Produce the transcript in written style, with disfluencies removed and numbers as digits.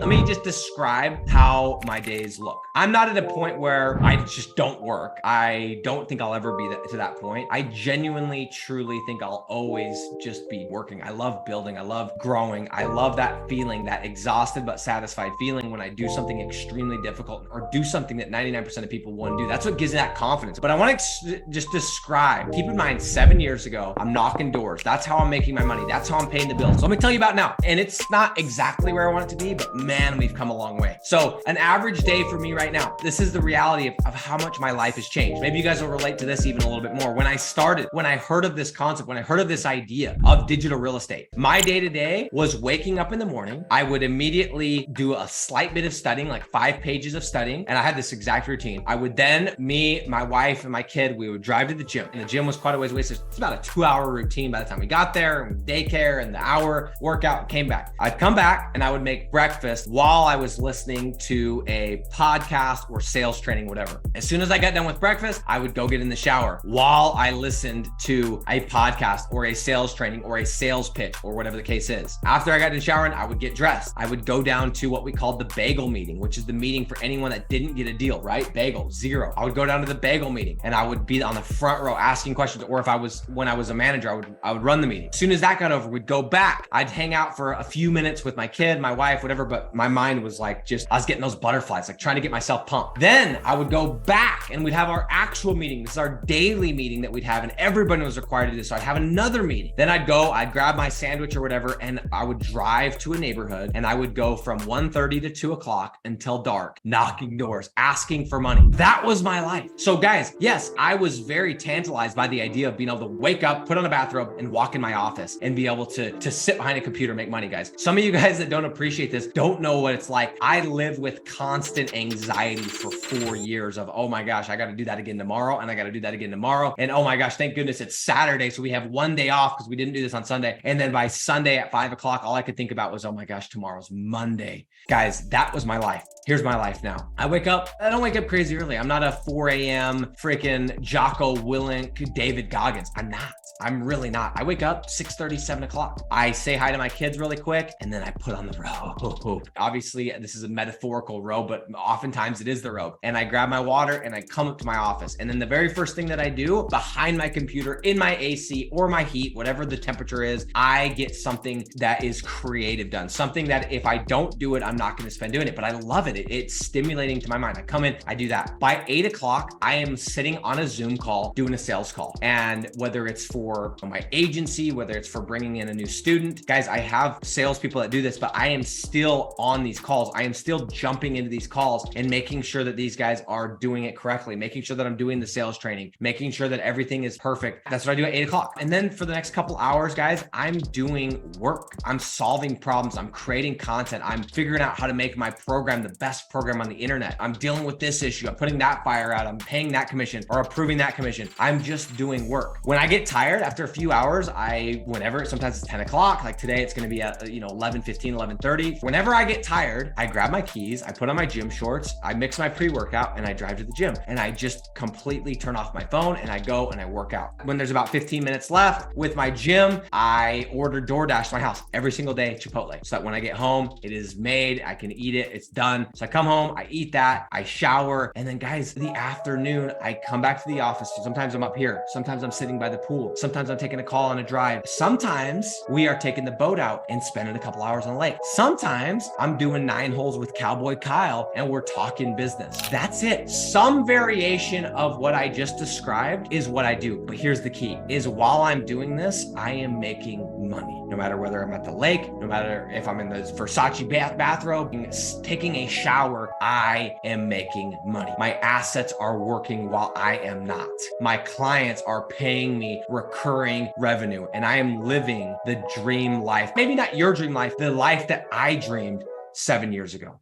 Let me just describe how my days look. I'm not at a point where I just don't work. I don't think I'll ever be to that point. I genuinely, truly think I'll always just be working. I love building. I love growing. I love that feeling, that exhausted but satisfied feeling when I do something extremely difficult or do something that 99% of people wouldn't do. That's what gives me that confidence. But I want to just describe, keep in mind, 7 years ago, I'm knocking doors. That's how I'm making my money. That's how I'm paying the bills. So let me tell you about now. And it's not exactly where I want it to be, but man, we've come a long way. So an average day for me right now, this is the reality of how much my life has changed. Maybe you guys will relate to this even a little bit more. When I heard of this concept, when I heard of this idea of digital real estate, my day to day was waking up in the morning. I would immediately do a slight bit of studying, like 5 pages of studying. And I had this exact routine. I would then, me, my wife, and my kid, we would drive to the gym. And the gym was quite a ways away. So it's about a 2-hour routine by the time we got there, and daycare and the hour workout, and came back. I'd come back and I would make breakfast while I was listening to a podcast or sales training, whatever. As soon as I got done with breakfast, I would go get in the shower while I listened to a podcast or a sales training or a sales pitch or whatever the case is. After I got in the shower, I would get dressed. I would go down to what we called the bagel meeting, which is the meeting for anyone that didn't get a deal, right? Bagel, zero. I would go down to the bagel meeting and I would be on the front row asking questions. Or when I was a manager, I would run the meeting. As soon as that got over, we'd go back. I'd hang out for a few minutes with my kid, my wife, whatever. But my mind was like, I was getting those butterflies, like trying to get myself pumped. Then I would go back and we'd have our actual meeting. This is our daily meeting that we'd have, and everybody was required to do this. So I'd have another meeting. Then I'd grab my sandwich or whatever, and I would drive to a neighborhood, and I would go from 1:30 to 2 o'clock until dark, knocking doors, asking for money. That was my life. So guys, yes, I was very tantalized by the idea of being able to wake up, put on a bathrobe, and walk in my office and be able to sit behind a computer and make money, guys. Some of you guys that don't appreciate this don't know what it's like. I lived with constant anxiety for 4 years of, oh my gosh, I got to do that again tomorrow, and I got to do that again tomorrow. And oh my gosh, thank goodness it's Saturday, so we have one day off because we didn't do this on Sunday. And then by Sunday at 5 o'clock, all I could think about was, oh my gosh, tomorrow's Monday. Guys, that was my life. Here's my life now. I don't wake up crazy early. I'm not a 4 a.m. freaking Jocko Willink, David Goggins. I'm really not. I wake up 6:30, 7 o'clock. I say hi to my kids really quick, and then I put on the robe. Obviously, this is a metaphorical robe, but oftentimes it is the robe. And I grab my water and I come up to my office. And then the very first thing that I do behind my computer in my AC or my heat, whatever the temperature is, I get something that is creative done. Something that if I don't do it, I'm not going to spend doing it, but I love it. It's stimulating to my mind. I come in, I do that. By 8 o'clock, I am sitting on a Zoom call, doing a sales call. And whether it's for my agency, whether it's for bringing in a new student, guys, I have salespeople that do this, but I am still on these calls. I am still jumping into these calls and making sure that these guys are doing it correctly, making sure that I'm doing the sales training, making sure that everything is perfect. That's what I do at 8 o'clock. And then for the next couple hours, guys, I'm doing work. I'm solving problems. I'm creating content. I'm figuring out how to make my program the best program on the internet. I'm dealing with this issue. I'm putting that fire out. I'm paying that commission or approving that commission. I'm just doing work. When I get tired after a few hours, sometimes it's 10 o'clock. Like today, it's going to be at 11:15, 11:30. Whenever I get tired, I grab my keys, I put on my gym shorts, I mix my pre-workout, and I drive to the gym. And I just completely turn off my phone and I go and I work out. When there's about 15 minutes left with my gym, I order DoorDash to my house every single day, Chipotle, so that when I get home, it is made, I can eat it, it's done. So I come home, I eat that, I shower, and then guys, the afternoon, I come back to the office. So sometimes I'm up here, sometimes I'm sitting by the pool, sometimes I'm taking a call on a drive. Sometimes we are taking the boat out and spending a couple hours on the lake. Sometimes I'm doing 9 holes with Cowboy Kyle and we're talking business. That's it. Some variation of what I just described is what I do. But here's the key, is while I'm doing this, I am making money. No matter whether I'm at the lake, no matter if I'm in the Versace bathrobe, taking a shower, I am making money. My assets are working while I am not. My clients are paying me recurring revenue, and I am living the dream life. Maybe not your dream life, the life that I dreamed 7 years ago.